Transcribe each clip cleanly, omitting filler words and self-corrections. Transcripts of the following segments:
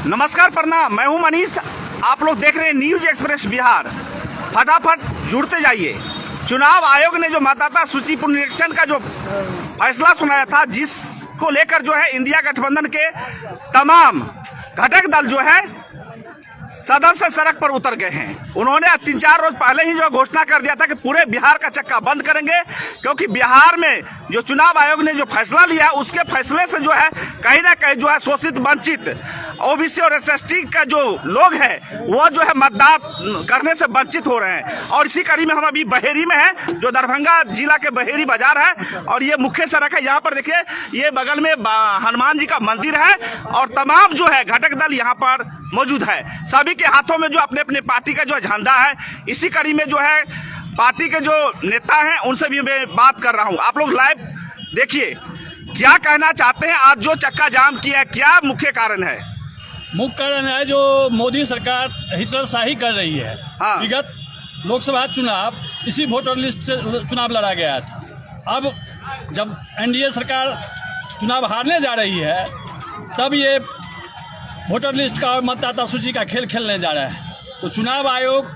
नमस्कार, प्रणाम। मैं हूं मनीष। आप लोग देख रहे हैं न्यूज एक्सप्रेस बिहार। फटाफट जुड़ते जाइए। चुनाव आयोग ने जो मतदाता सूची पुनरीक्षण का जो फैसला सुनाया था, जिसको लेकर जो है इंडिया गठबंधन के तमाम घटक दल जो है सदन से सड़क पर उतर गए हैं। उन्होंने 3-4 रोज पहले ही जो घोषणा कर दिया था कि पूरे बिहार का चक्का बंद करेंगे, क्योंकि बिहार में जो चुनाव आयोग ने जो फैसला लिया, उसके फैसले से जो है कहीं ना कहीं जो है शोषित, वंचित ओबीसी और एसएसटी का जो लोग हैं वो जो है मतदान करने से वंचित हो रहे हैं। और इसी कड़ी में हम अभी बहेरी में हैं, जो दरभंगा जिला के बहेरी बाजार है, और ये मुख्य सड़क है। यहाँ पर देखिए, ये बगल में हनुमान जी का मंदिर है और तमाम जो है घटक दल यहाँ पर मौजूद है। सभी के हाथों में जो अपने अपने पार्टी का जो झंडा है। इसी कड़ी में जो है पार्टी के जो नेता हैं उनसे भी मैं बात कर रहा हूं। आप लोग लाइव देखिए, क्या कहना चाहते हैं। आज जो चक्का जाम किया है, क्या मुख्य कारण है? मुख्य कारण है जो मोदी सरकार हिटलरशाही कर रही है। हाँ। विगत लोकसभा चुनाव इसी वोटर लिस्ट से चुनाव लड़ा गया था। अब जब एनडीए सरकार चुनाव हारने जा रही है, तब ये वोटर लिस्ट का और मतदाता सूची का खेल खेलने जा रहा है। तो चुनाव आयोग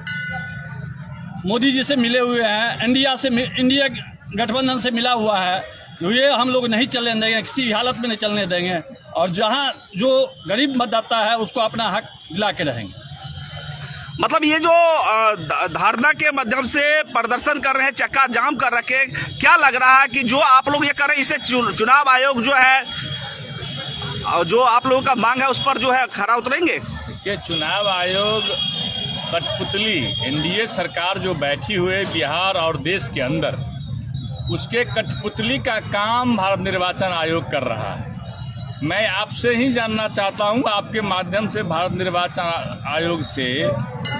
मोदी जी से मिले हुए हैं, इंडिया गठबंधन से मिला हुआ है। तो ये हम लोग नहीं चलने देंगे, किसी हालत में नहीं चलने देंगे। और जहां जो गरीब मतदाता है उसको अपना हक दिला के रहेंगे। मतलब ये जो धरना के माध्यम से प्रदर्शन कर रहे हैं, चक्का जाम कर रखे, क्या लग रहा है कि जो आप लोग ये कर रहे हैं, इससे चुनाव आयोग जो है, जो आप लोगों का मांग है, उस पर जो है खरा उतरेंगे? देखिए, चुनाव आयोग कठपुतली एनडीए सरकार जो बैठी हुई बिहार और देश के अंदर, उसके कठपुतली का काम भारत निर्वाचन आयोग कर रहा है। मैं आपसे ही जानना चाहता हूं, आपके माध्यम से भारत निर्वाचन आयोग से,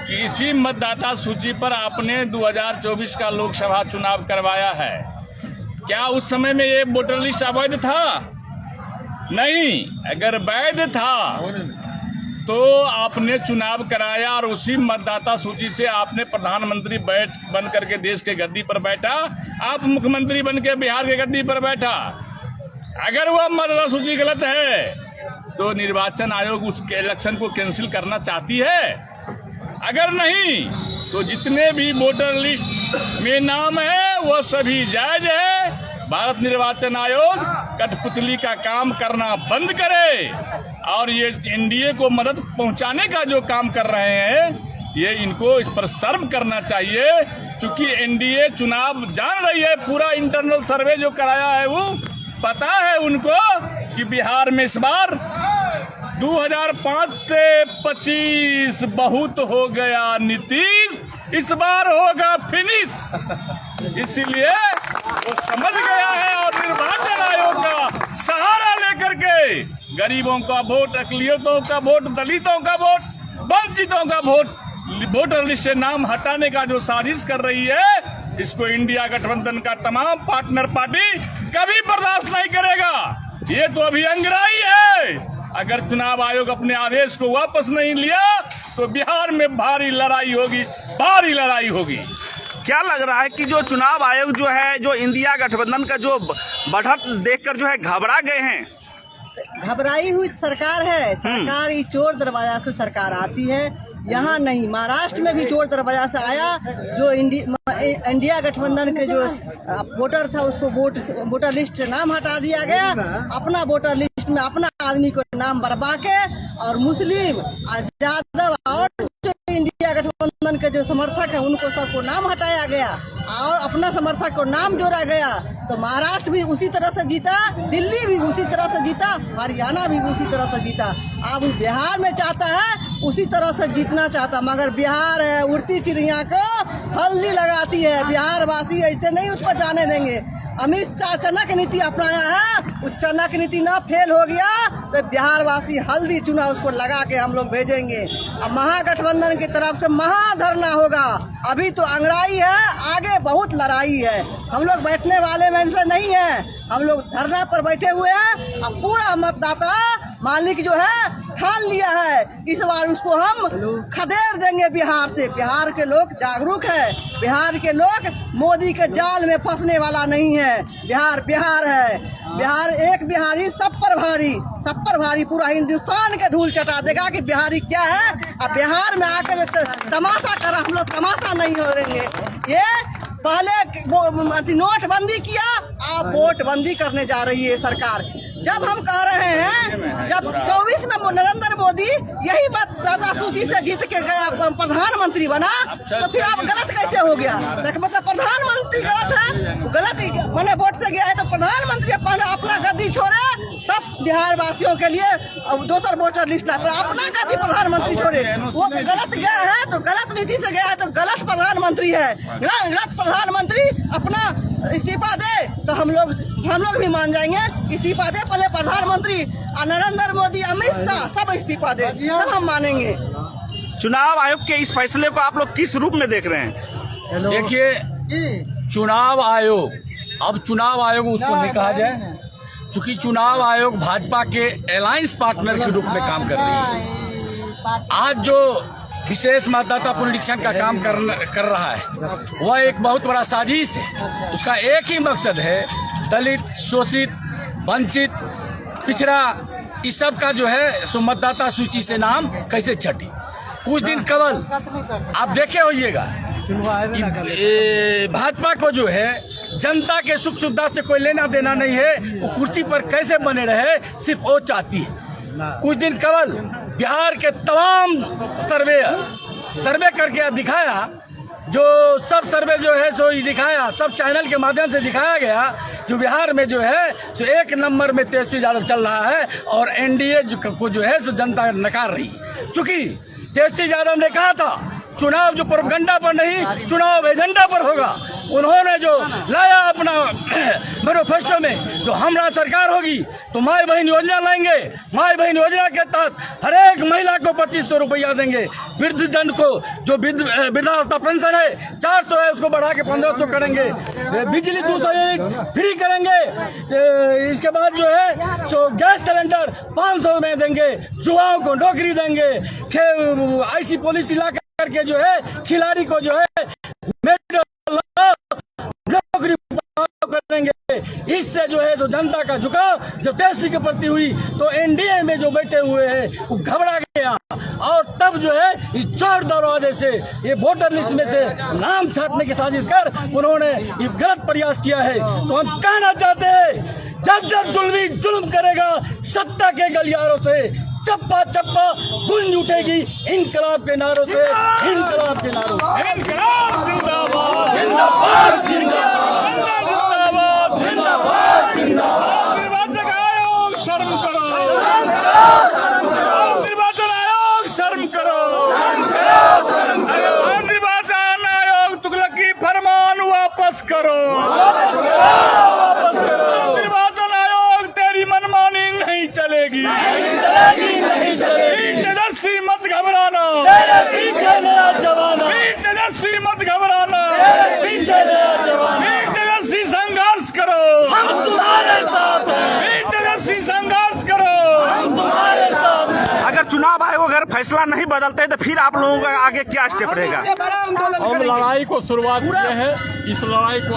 कि इसी मतदाता सूची पर आपने 2024 का लोकसभा चुनाव करवाया है। क्या उस समय में ये वोटर लिस्ट अवैध था? नहीं। अगर वैध था तो आपने चुनाव कराया और उसी मतदाता सूची से आपने प्रधानमंत्री बन करके देश के गद्दी पर बैठा, आप मुख्यमंत्री बन के बिहार के गद्दी पर बैठा। अगर वह मतदाता सूची गलत है तो निर्वाचन आयोग उस इलेक्शन को कैंसिल करना चाहती है। अगर नहीं तो जितने भी वोटर लिस्ट में नाम है वो सभी जायज है। भारत निर्वाचन आयोग कठपुतली का काम करना बंद करे और ये एनडीए को मदद पहुंचाने का जो काम कर रहे हैं, ये इनको इस पर शर्म करना चाहिए। क्योंकि एनडीए चुनाव जान रही है, पूरा इंटरनल सर्वे जो कराया है वो पता है उनको कि बिहार में इस बार 2005 से 25 बहुत हो गया नीतीश, इस बार होगा फिनिश। इसीलिए वो समझ गया है और निर्वाचन आयोग का सहारा लेकर के गरीबों का वोट, अकलियतों का वोट, दलितों का वोट, वंचितों का वोट वोटर लिस्ट से नाम हटाने का जो साजिश कर रही है, इसको इंडिया गठबंधन का तमाम पार्टनर पार्टी कभी बर्दाश्त नहीं करेगा। ये तो अभी अंगराई है। अगर चुनाव आयोग अपने आदेश को वापस नहीं लिया तो बिहार में भारी लड़ाई होगी, भारी लड़ाई होगी। क्या लग रहा है कि जो चुनाव आयोग जो है, जो इंडिया गठबंधन का जो बढ़त देखकर जो है घबरा गए हैं? घबराई हुई सरकार है। सरकार ये चोर दरवाजा से सरकार आती है। यहाँ नहीं, महाराष्ट्र में भी चोर दरवाजा से आया। जो इंडिया गठबंधन के जो वोटर था उसको वोटर लिस्ट से नाम हटा दिया गया। अपना वोटर लिस्ट में अपना आदमी को नाम बरबा के, और मुस्लिम यादव और जो इंडिया गठबंधन के जो समर्थक है उनको सबको नाम हटाया गया और अपना समर्थक को नाम जोड़ा गया। तो महाराष्ट्र भी उसी तरह से जीता, दिल्ली भी उसी तरह से जीता, हरियाणा भी उसी तरह से जीता। अब बिहार में चाहता है उसी तरह से जीतना चाहता, मगर बिहार है उड़ती चिड़िया को हल्दी लगाती है। बिहार वासी ऐसे नहीं उसको जाने देंगे। अमित शाह चनक नीति अपनाया है, उस चनक नीति ना फेल हो गया तो बिहार वासी हल्दी चुना उसको लगा के हम लोग भेजेंगे। अब महागठबंधन की तरफ से महाधरना होगा। अभी तो अंगड़ाई है, आगे बहुत लड़ाई है। हम लोग बैठने वाले में से नहीं है, हम लोग धरना पर बैठे हुए हैं। अब पूरा मतदाता मालिक जो है ठान लिया है कि इस बार उसको हम खदेड़ देंगे बिहार से। बिहार के लोग जागरूक है, बिहार के लोग मोदी के जाल में फंसने वाला नहीं है। बिहार बिहार है, बिहार एक बिहारी सब पर भारी पूरा हिंदुस्तान के धूल चटा देगा कि बिहारी क्या है। अब बिहार में आकर तमाशा करा, हम लोग तमाशा नहीं हो रहेंगे। ये पहले नोटबंदी किया, अब वोटबंदी करने जा रही है सरकार। जब हम कह रहे हैं, जब 24 में नरेंद्र मोदी यही मतदाता सूची से जीत के गया, प्रधानमंत्री बना, तो फिर अब गलत कैसे हो गया? मतलब प्रधानमंत्री गलत है, गलत मैंने वोट से गया है तो प्रधानमंत्री अपना गद्दी छोड़े, तब बिहार वासियों के लिए दूसर वोटर लिस्ट ला। अपना गद्दी प्रधानमंत्री छोड़े, वो तो गलत गया है, तो गलत नीति से गया है, तो गलत प्रधानमंत्री है। गलत प्रधानमंत्री अपना इस्तीफा दे तो हम लोग भी मान जाएंगे। इस्तीफा दे पहले प्रधानमंत्री, और नरेंद्र मोदी, अमित शाह सब इस्तीफा दे, तब हम मानेंगे। चुनाव आयोग के इस फैसले को आप लोग किस रूप में देख रहे हैं? देखिए, चुनाव आयोग, अब चुनाव आयोग उसको नहीं कहा जाए, क्योंकि चुनाव आयोग भाजपा के अलायंस पार्टनर के रूप में काम कर रही है। आज जो विशेष मतदाता पुनरीक्षण का काम कर रहा है, वह एक बहुत बड़ा साजिश है। उसका एक ही मकसद है, दलित, शोषित, वंचित, पिछड़ा, इस सब का जो है सो मतदाता सूची से नाम कैसे छटे। कुछ दिन कबल आप देखे होइएगा, भाजपा को जो है जनता के सुख सुविधा से कोई लेना देना नहीं है, वो कुर्सी पर कैसे बने रहे सिर्फ वो चाहती है। कुछ दिन कबल बिहार के तमाम सर्वे करके दिखाया, जो सब सर्वे जो है सो दिखाया, सब चैनल के माध्यम से दिखाया गया, जो बिहार में जो है सो 1 नंबर में तेजस्वी यादव चल रहा है, और एनडीए को जो है सो जनता नकार रही। चूंकि तेजस्वी यादव ने कहा था चुनाव जो प्रोपगंडा पर नहीं, चुनाव एजेंडा पर होगा। उन्होंने जो लाया अपना मैनिफेस्टो में, जो हमारा सरकार होगी तो माई बहन योजना लाएंगे, माई बहन योजना के तहत हर एक महिला को 2500 रुपया देंगे, वृद्ध जन को जो वृद्धावस्था पेंशन है 400 है उसको बढ़ा के 1500 करेंगे, बिजली 200 यूनिट फ्री करेंगे, इसके बाद जो है सो गैस सिलेंडर 500 में देंगे, युवाओं को नौकरी देंगे, ऐसी पॉलिसी ला करके जो है खिलाड़ी को जो है नौकरी करेंगे। इससे जो है जो जनता का झुकाव जब तेजस्वी के प्रति हुई तो एनडीए में जो बैठे हुए हैं वो घबरा गया, और तब जो है इस चोर दरवाजे से ये वोटर लिस्ट में से नाम छाटने की साजिश कर उन्होंने ये गलत प्रयास किया है। तो हम कहना चाहते हैं, जब जब जुल्मी जुल्म करेगा सत्ता के गलियारों से चप्पा चप्पा गूंज उठेगी इनकलाब के नारों से, इनकलाब के नारों से। इनकलाब जिंदाबाद, जिंदाबाद, जिंदाबाद, जिंदाबाद, जिंदाबाद। निर्वाचन आयोग शर्म करो, निर्वाचन आयोग शर्म करो, निर्वाचन आयोग तुगलक की फरमान वापस करो, निर्वाचन आयोग तेरी मनमानी नहीं चलेगी, नहीं चलेगी। तेजस्वी मत घबराना, पीछे नया जमाना, तेजस्वी मत घबराना, पीछे नया जमाना, तेजस्वी संघर्ष करो, हम तुम्हारे साथ हैं, तेजस्वी संघर्ष करो, हम तुम्हारे साथ हैं। अगर चुनाव आयोग अगर फैसला नहीं बदलते तो फिर आप लोगों का आगे क्या स्टेप रहेगा? हम लड़ाई को शुरुआत किए हैं, इस लड़ाई को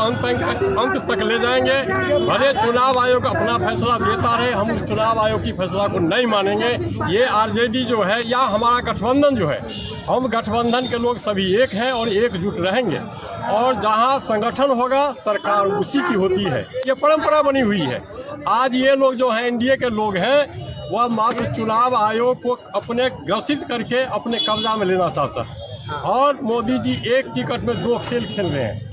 अंत तक ले जाएंगे। भले चुनाव आयोग अपना फैसला देता रहे, हम चुनाव आयोग की फैसला को नहीं मानेंगे। ये आरजेडी जो है या हमारा गठबंधन जो है, हम गठबंधन के लोग सभी एक हैं और एकजुट रहेंगे, और जहां संगठन होगा सरकार उसी की होती है। ये परंपरा बनी हुई है। आज ये लोग जो हैं एनडीए के लोग हैं, वह मात्र चुनाव आयोग को अपने ग्रसित करके अपने कब्जा में लेना चाहता है, और मोदी जी एक टिकट में 2 खेल खेल रहे हैं।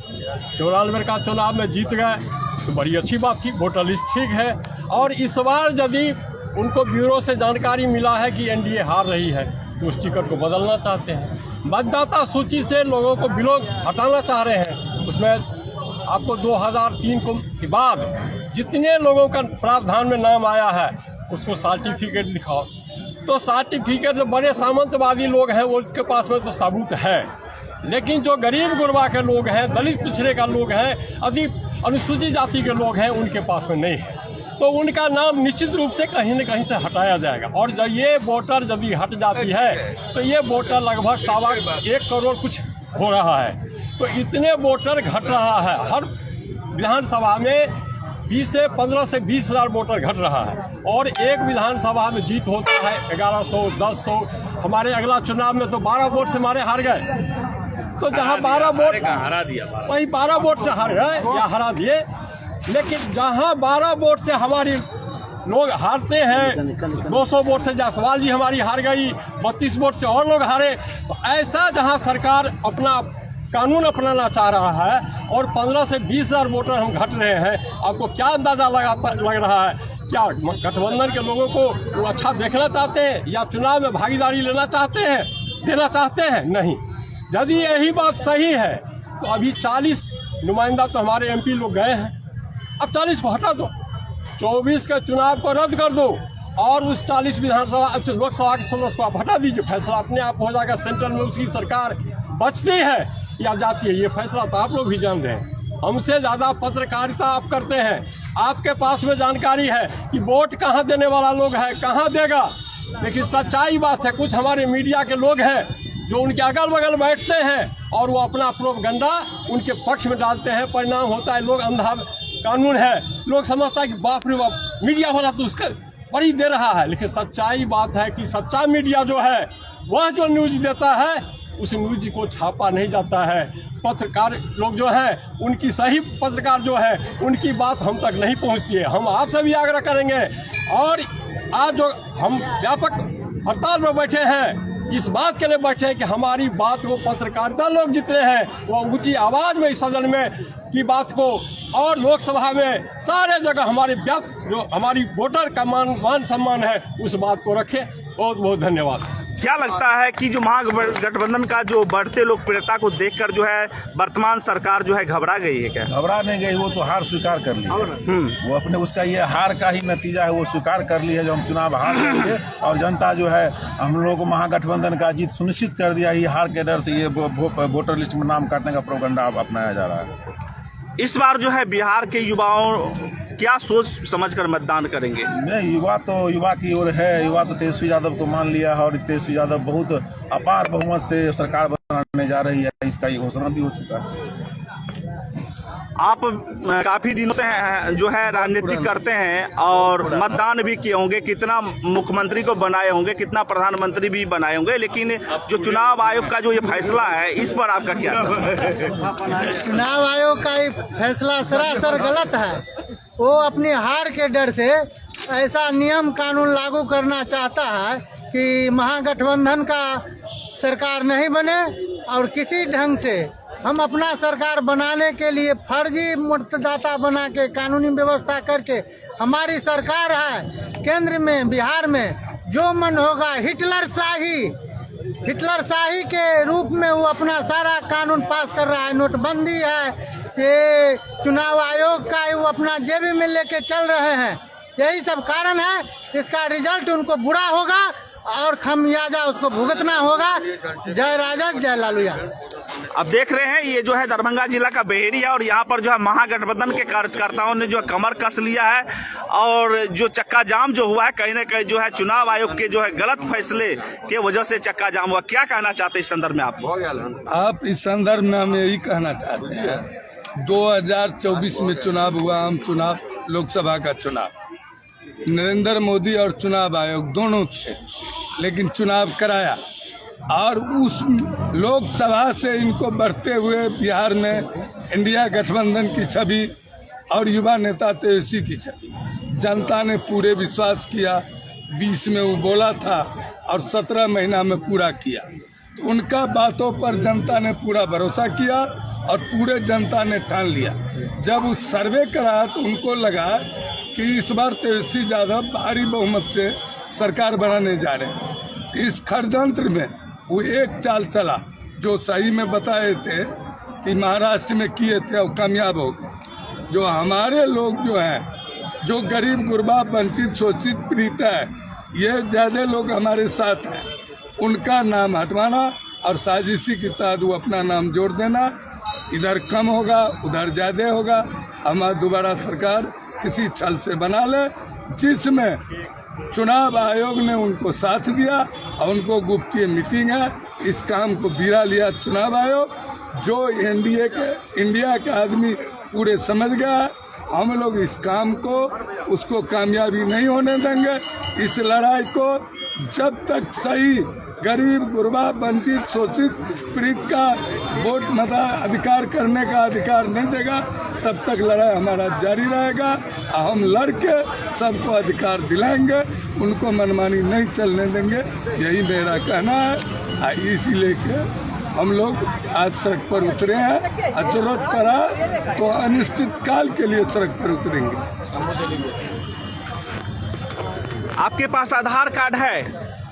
94 का चुनाव में जीत गए तो बड़ी अच्छी बात थी, वोटर लिस्ट ठीक है, और इस बार यदि उनको ब्यूरो से जानकारी मिला है कि एनडीए हार रही है तो उस टिकट को बदलना चाहते हैं। मतदाता सूची से लोगों को बिलोंग हटाना चाह रहे हैं। उसमें आपको 2003 के बाद जितने लोगों का प्रावधान में नाम आया है उसको सर्टिफिकेट दिखाओ, तो सर्टिफिकेट जो बड़े सामंतवादी लोग हैं उनके पास में तो सबूत है, लेकिन जो गरीब गुरबा के लोग हैं, दलित पिछड़े का लोग हैं, अधिक अनुसूचित जाति के लोग हैं, उनके पास में नहीं है। तो उनका नाम निश्चित रूप से कहीं न कहीं से हटाया जाएगा। और जब ये वोटर यदि हट जाती है तो ये वोटर लगभग 1.25 करोड़ कुछ हो रहा है। तो इतने वोटर घट रहा है, हर विधानसभा में 15 से 20 हज़ार वोटर घट रहा है। और एक विधानसभा में जीत होता है 1100, 1100। हमारे अगला चुनाव में तो 12 वोट से हमारे हार गए। तो जहाँ 12 वोट हरा दिया, वही 12 वोट से हार गए या हरा दिए। लेकिन जहाँ 12 वोट से हमारी लोग हारते हैं, 200 वोट से जायसवाल जी हमारी हार गई, 32 वोट से और लोग हारे। तो ऐसा जहाँ सरकार अपना कानून अपनाना चाह रहा है और 15 से 20 हज़ार वोटर हम घट रहे हैं, आपको क्या अंदाजा लग रहा है? क्या गठबंधन के लोगों को वो अच्छा देखना चाहते हैं या चुनाव में भागीदारी लेना चाहते हैं, देना चाहते हैं? नहीं। यदि यही बात सही है तो अभी 40 नुमाइंदा तो हमारे एमपी लोग गए हैं, अब 40 को हटा दो, 24 के चुनाव को रद्द कर दो और उस 40 विधानसभा लोकसभा के सदस्य को आप हटा दीजिए। फैसला अपने आप हो जाएगा। सेंट्रल में उसकी सरकार बचती है या जाती है, ये फैसला तो आप लोग भी जानते हैं। हमसे ज़्यादा पत्रकारिता आप करते हैं, आपके पास में जानकारी है कि वोट कहाँ देने वाला लोग है, कहाँ देगा। लेकिन सच्चाई बात है, कुछ हमारे मीडिया के लोग हैं जो उनके अगल बगल बैठते हैं और वो अपना प्रोपगंडा उनके पक्ष में डालते हैं। परिणाम होता है लोग अंधा कानून है, लोग समझता है कि बाप रे बाप मीडिया वाला तो उसका बड़ी दे रहा है। लेकिन सच्चाई बात है कि सच्चा मीडिया जो है वह जो न्यूज देता है उस न्यूज को छापा नहीं जाता है। पत्रकार लोग जो हैं उनकी सही पत्रकार जो है उनकी बात हम तक नहीं पहुंचती है। हम आपसे भी आग्रह करेंगे और आज जो हम व्यापक हड़ताल में बैठे हैं इस बात के लिए बैठे हैं कि हमारी बात को पत्रकारिता लोग जितने हैं वो ऊंची आवाज़ में इस सदन में की बात को और लोकसभा में सारे जगह हमारे व्याप्त जो हमारी वोटर का मान सम्मान है उस बात को रखें। बहुत बहुत धन्यवाद। क्या लगता है कि जो महागठबंधन का जो बढ़ते लोकप्रियता को देखकर जो है वर्तमान सरकार जो है घबरा गई है? क्या घबरा नहीं गई, वो तो हार स्वीकार कर ली है। वो अपने उसका ये हार का ही नतीजा है, वो स्वीकार कर ली है। जो हम चुनाव हार गए थे और जनता जो है हम लोगों को महागठबंधन का जीत सुनिश्चित कर दिया। ये हार के डर से ये वोटर लिस्ट में नाम काटने का प्रोपेगेंडा अपनाया जा रहा है। इस बार जो है बिहार के युवाओं क्या सोच समझकर मतदान करेंगे? नहीं, युवा की ओर है। युवा तो तेजस्वी यादव को मान लिया है और तेजस्वी यादव बहुत अपार बहुमत से सरकार बनाने जा रही है, इसका ये घोषणा भी हो चुका है। आप काफी दिनों से जो है राजनीति करते हैं और मतदान भी किए होंगे, कितना मुख्यमंत्री को बनाए होंगे, कितना प्रधानमंत्री भी बनाए होंगे, लेकिन जो चुनाव आयोग का जो ये फैसला है इस पर आपका क्या? चुनाव आयोग का ये फैसला सरासर गलत है। वो अपनी हार के डर से ऐसा नियम कानून लागू करना चाहता है कि महागठबंधन का सरकार नहीं बने और किसी ढंग से हम अपना सरकार बनाने के लिए फर्जी मतदाता बना के कानूनी व्यवस्था करके हमारी सरकार है केंद्र में बिहार में जो मन होगा हिटलर शाही के रूप में वो अपना सारा कानून पास कर रहा है। नोटबंदी है, ये चुनाव आयोग का वो अपना जेबी में लेके चल रहे हैं। यही सब कारण है, इसका रिजल्ट उनको बुरा होगा और खामियाजा उसको भुगतना होगा। जय राजग जय लालू यादव। अब देख रहे हैं ये जो है दरभंगा जिला का बेहरिया और यहाँ पर जो है महागठबंधन के कार्यकर्ताओं ने जो कमर कस लिया है और जो चक्का जाम जो हुआ है कहीं ना कहीं जो है चुनाव आयोग के जो है गलत फैसले के वजह से चक्का जाम हुआ। क्या कहना चाहते हैं इस संदर्भ में आप इस संदर्भ में हम यही कहना चाहते हैं 2024 में चुनाव हुआ, आम चुनाव, लोकसभा का चुनाव, नरेंद्र मोदी और चुनाव आयोग दोनों थे, लेकिन चुनाव कराया और उस लोकसभा से इनको बढ़ते हुए बिहार में इंडिया गठबंधन की छवि और युवा नेता तेजस्वी की छवि जनता ने पूरे विश्वास किया। 20 में वो बोला था और 17 महीना में पूरा किया। तो उनका बातों पर जनता ने पूरा भरोसा किया और पूरे जनता ने ठान लिया। जब उस सर्वे कराया तो उनको लगा कि इस बार तेजस्वी यादव भारी बहुमत से सरकार बनाने जा रहे हैं। इस षड्यंत्र में वो एक चाल चला जो सही में बताए थे कि महाराष्ट्र में किए थे और कामयाब हो गए। जो हमारे लोग जो हैं, जो गरीब गुरबा वंचित शोषित पीड़ित है, ये ज़्यादा लोग हमारे साथ हैं, उनका नाम हटवाना और साजिशी के तहत वो अपना नाम जोड़ देना। इधर कम होगा उधर ज़्यादा होगा, हमारा दोबारा सरकार किसी छल से बना ले, जिसमें चुनाव आयोग ने उनको साथ दिया और उनको गुप्तीय मीटिंग है। इस काम को बीड़ा लिया चुनाव आयोग, जो इंडिया के आदमी पूरे समझ गया है। हम लोग इस काम को उसको कामयाबी नहीं होने देंगे। इस लड़ाई को जब तक सही गरीब, गुरबा, वंचित, शोषित, पीड़ित का वोट मताधिकार करने का अधिकार नहीं देगा, तब तक लड़ाई हमारा जारी रहेगा। हम लड़के सबको अधिकार दिलाएंगे, उनको मनमानी नहीं चलने देंगे। यही मेरा कहना है। इसी लेके हम लोग आज सड़क पर उतरे हैं। जरूरत पड़ा तो अनिश्चित काल के लिए सड़क पर उतरेंगे। आपके पास आधार कार्ड है,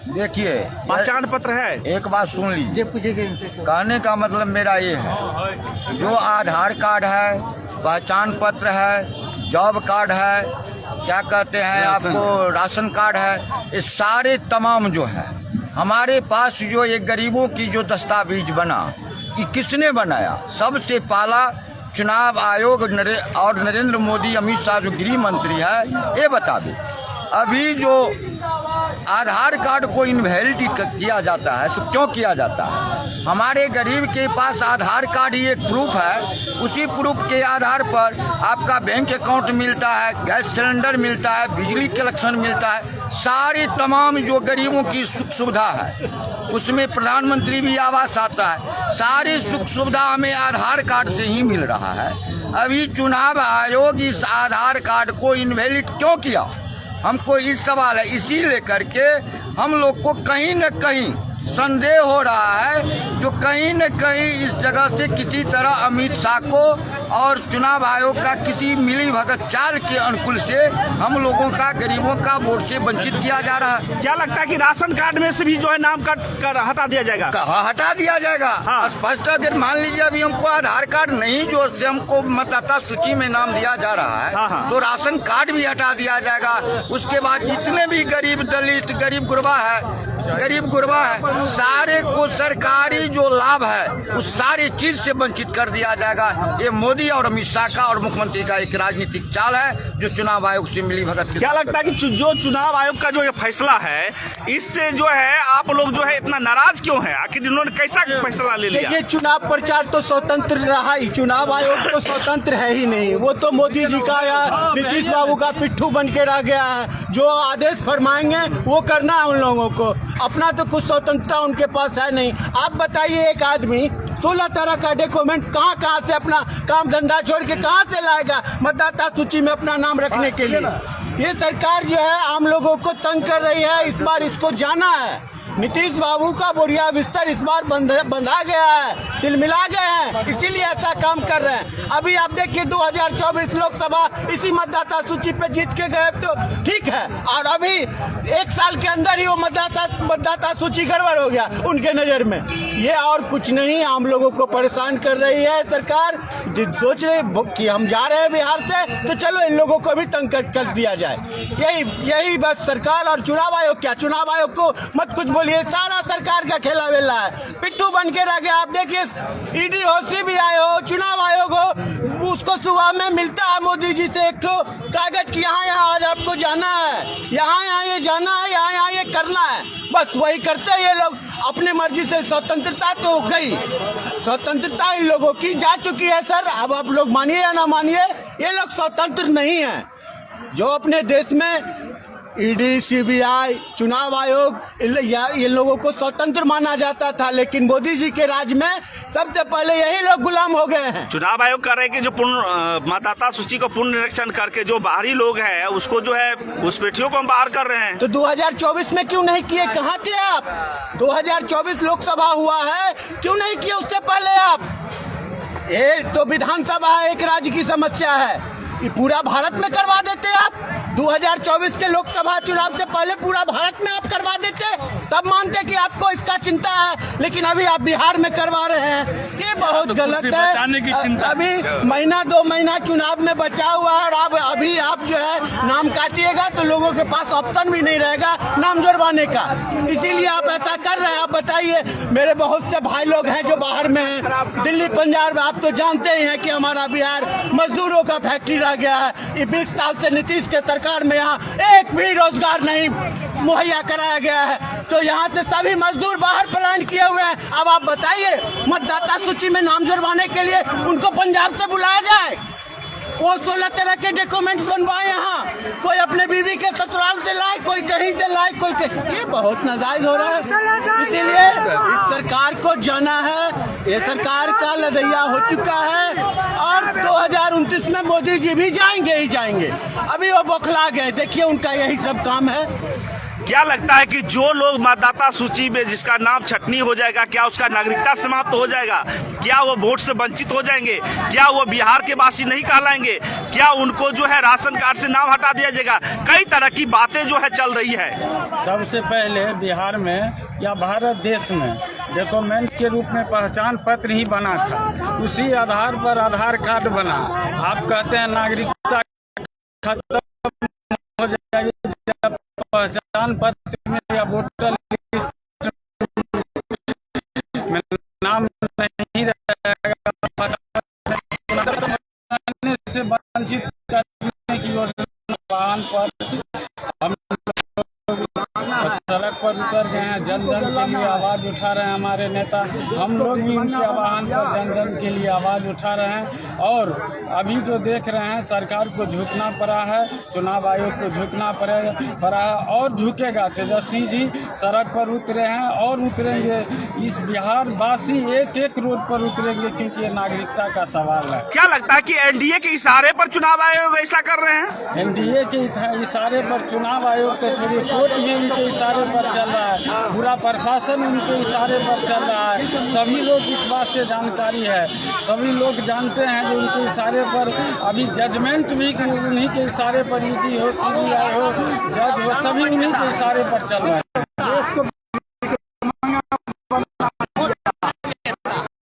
देखिए पहचान पत्र है? एक बात सुन लीजिए, कहने का मतलब मेरा ये है, जो आधार कार्ड है, पहचान पत्र है, जॉब कार्ड है, क्या कहते हैं आपको राशन कार्ड है, ये सारे तमाम जो है हमारे पास, जो ये गरीबों की जो दस्तावेज बना, कि किसने बनाया? सबसे पहला चुनाव आयोग और नरेंद्र मोदी, अमित शाह जो गृह मंत्री है, ये बता दो। अभी जो आधार कार्ड को इनवैलिड किया जाता है, तो क्यों किया जाता है? हमारे गरीब के पास आधार कार्ड ही एक प्रूफ है, उसी प्रूफ के आधार पर आपका बैंक अकाउंट मिलता है, गैस सिलेंडर मिलता है, बिजली कनेक्शन मिलता है, सारी तमाम जो गरीबों की सुख सुविधा है, उसमें प्रधानमंत्री भी आवास आता है, सारी सुख सुविधा हमें आधार कार्ड से ही मिल रहा है। अभी चुनाव आयोग इस आधार कार्ड को इनवैलिड क्यों किया? हमको इस सवाल है। इसी लेकर के हम लोग को कहीं न कहीं संदेह हो रहा है, जो कहीं न कहीं इस जगह से किसी तरह अमित शाह को और चुनाव आयोग का किसी मिली भगत चाल के अनुकूल से हम लोगों का, गरीबों का वोट से वंचित किया जा रहा है। क्या लगता है कि राशन कार्ड में से भी जो है नाम कट कर हटा दिया जाएगा? हटा दिया जाएगा। हाँ। स्पष्ट, अगर मान लीजिए अभी हमको आधार कार्ड नहीं, जो से हमको मतदाता सूची में नाम दिया जा रहा है, हाँ। तो राशन कार्ड भी हटा दिया जाएगा। उसके बाद जितने भी गरीब दलित, गरीब गुरबा है, सारे को सरकारी जो लाभ है उस सारी चीज से वंचित कर दिया जाएगा। ये मोदी और अमित शाह का और मुख्यमंत्री का एक राजनीतिक चाल है, जो चुनाव आयोग से मिली भगत। क्या लगता है कि जो चुनाव आयोग का जो ये फैसला है, इससे जो है आप लोग जो है इतना नाराज क्यों है? आखिर इन्होंने कैसा फैसला ले लिया? ये चुनाव प्रचार तो स्वतंत्र रहा ही, चुनाव आयोग तो स्वतंत्र है ही नहीं। वो तो मोदी जी का या नीतीश बाबू का पिट्ठू बन के रह गया है। जो आदेश फरमाएंगे वो करना है उन लोगों को, अपना तो कुछ स्वतंत्रता उनके पास है नहीं। आप बताइए, एक आदमी 16 तरह का डॉक्यूमेंट कहाँ से अपना काम धंधा छोड़ के कहाँ से लाएगा मतदाता सूची में अपना नाम रखने के लिए? ये सरकार जो है आम लोगों को तंग कर रही है। इस बार इसको जाना है। नीतीश बाबू का बोरिया बिस्तर इस बार बंधा गया है, तिलमिला गए हैं, इसीलिए ऐसा काम कर रहे हैं। अभी आप देखिए 2024 लोकसभा इसी मतदाता सूची पे जीत के गए तो ठीक है, और अभी 1 साल के अंदर ही वो मतदाता सूची गड़बड़ हो गया उनके नजर में। ये और कुछ नहीं, आम लोगों को परेशान कर रही है सरकार। सोच रहे कि हम जा रहे हैं बिहार से, तो चलो इन लोगों को भी तंग कर दिया जाए। यही बस सरकार और चुनाव आयोग, क्या चुनाव आयोग को मत कुछ बोलिए, सारा सरकार का खेला वेला है, पिट्ठू बन के रह गया। आप देखिए ईडी हो, सीबीआई हो, चुनाव आयोग हो, उसको सुबह में मिलता है मोदी जी से एक ठो कागज की यहाँ आज आपको जाना है, यहाँ ये जाना है, यहाँ ये करना है, बस वही करते हैं ये लोग अपनी मर्जी से। स्वतंत्रता तो हो गई, स्वतंत्रता इन लोगों की जा चुकी है सर। अब आप लोग मानिए या ना मानिए, ये लोग स्वतंत्र नहीं है। जो अपने देश में ईडी, सीबीआई, चुनाव आयोग, इन लोगों को स्वतंत्र माना जाता था, लेकिन मोदी जी के राज में सबसे पहले यही लोग गुलाम हो गए हैं। चुनाव आयोग कर रहे हैं कि जो पूर्ण मतदाता सूची को पूर्ण निरीक्षण करके जो बाहरी लोग हैं उसको जो है उस पेटियों को हम बाहर कर रहे हैं। तो 2024 में क्यों नहीं किए? कहाँ थे आप? 2024 लोकसभा हुआ है, क्यों नहीं किए उससे पहले आप? ये तो विधानसभा है, एक राज्य की समस्या है, ये पूरा भारत में करवा देते आप। 2024 के लोकसभा चुनाव से पहले पूरा भारत में आप करवा देते, तब सब मानते कि आपको इसका चिंता है, लेकिन अभी आप बिहार में करवा रहे हैं, ये बहुत गलत बचाने की है। चिंता। अभी महीना 2 महीना चुनाव में बचा हुआ है और अभी आप जो है नाम काटिएगा तो लोगों के पास ऑप्शन भी नहीं रहेगा नाम जुड़वाने का, इसीलिए आप ऐसा कर रहे हैं। आप बताइए, मेरे बहुत से भाई लोग हैं जो बाहर में हैं, दिल्ली पंजाब में, आप तो जानते ही हैं कि हमारा बिहार मजदूरों का फैक्ट्री रह गया है। ये 20 साल से नीतीश के सरकार में यहाँ एक भी रोजगार नहीं मुहैया कराया गया है, तो यहाँ से सभी मजदूर बाहर पलायन किए हुए हैं। अब आप बताइए, मतदाता सूची में नाम जुड़वाने के लिए उनको पंजाब से बुलाया जाए, वो 16 तरह के डॉक्यूमेंट्स बनवाए, यहाँ कोई अपने बीवी के ससुराल से लाए, कोई कहीं से लाए, कोई कहीं, ये बहुत नाजायज हो रहा है। इसीलिए इस सरकार को जाना है, ये सरकार का लदैया हो चुका है और 2029 में मोदी जी भी जाएंगे ही जाएंगे। अभी वो बौखला गए, देखिए उनका यही सब काम है। क्या लगता है कि जो लोग मतदाता सूची में जिसका नाम छटनी हो जाएगा, क्या उसका नागरिकता समाप्त हो जाएगा? क्या वो वोट से वंचित हो जाएंगे? क्या वो बिहार के वासी नहीं कहलाएंगे? क्या उनको जो है राशन कार्ड से नाम हटा दिया जाएगा? कई तरह की बातें जो है चल रही है। सबसे पहले बिहार में या भारत देश में डॉक्यूमेंट के रूप में पहचान पत्र ही बना था, उसी आधार पर आधार कार्ड बना। आप कहते हैं नागरिकता खत्म हो जाएगी जब पहचान पत्र में या वोटर लिस्ट में नाम नहीं रहेगा, से वंचित करने की योजना वाहन पर हम सड़क पर उतर गए हैं, जन जन के लिए आवाज उठा रहे हैं हमारे नेता। हम लोग भी उनके आह्वान पर जन जन के लिए आवाज उठा रहे हैं और अभी जो देख रहे हैं सरकार को झुकना पड़ा है, चुनाव आयोग को झुकना पड़ा है और झुकेगा। तेजस्वी जी सड़क पर उतरे हैं और उतरेंगे। इस बिहार वासी एक एक रोड पर उतरेंगे क्योंकि ये नागरिकता का सवाल है। क्या लगता है कि एनडीए के इशारे पर चुनाव आयोग ऐसा कर रहे हैं? एनडीए के इशारे पर चुनाव आयोग के थोड़ी कोर्ट में उनके इशारे पर चल रहा है, पूरा प्रशासन उनके इशारे पर चल रहा है। सभी लोग इस बात से जानकारी है, सभी लोग जानते हैं कि उनके इशारे पर अभी जजमेंट भी उन्हीं के इशारे पर ईडी हो, सीबीआई हो, जज हो, सभी उन्हीं के इशारे पर चल रहा है।